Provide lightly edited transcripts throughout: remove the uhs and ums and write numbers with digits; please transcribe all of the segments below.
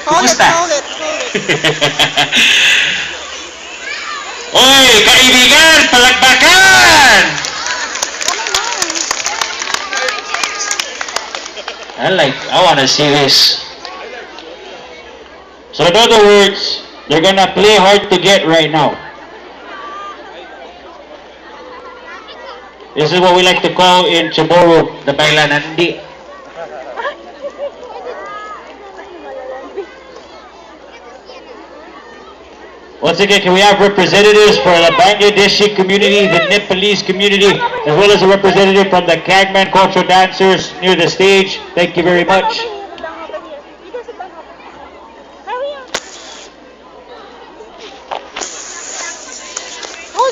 Kumusta? Hold it. Oy, kaibigan, palakpakan! I wanna see this. So in other words, they're gonna play hard to get right now. This is what we like to call in Chamorro, the bailanandi. Once again, can we have representatives for the Bangladeshi community, the Nepalese community, as well as a representative from the Kagman cultural dancers near the stage? Thank you very much.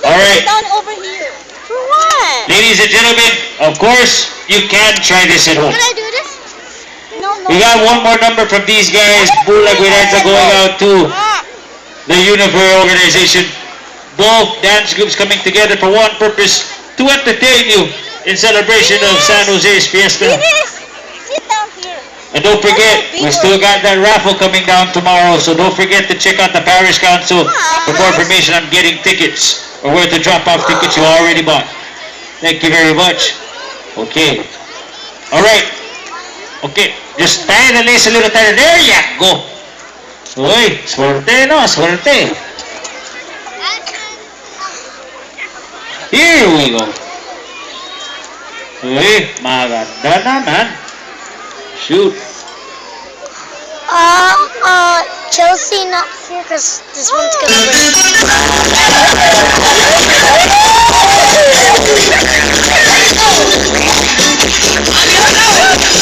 All right. Down over here. For what? Ladies and gentlemen, of course, you can try this at home. Can I do this? No. We got one more number from these guys. Bulag Guidanza going out to the Univer organization. Both dance groups coming together for one purpose, to entertain you in celebration of San Jose's Fiesta. Sit down here. And don't forget, we still got that raffle coming down tomorrow, so don't forget to check out the Parish Council for more information on getting tickets or where to drop off tickets you already bought. Thank you very much. Okay. All right. Okay. Just stand and listen a little tighter. There you go. Uy, swerte no, swerte. Here we go. Uy, maganda naman. Shoot. Chelsea not here because this one's gonna win.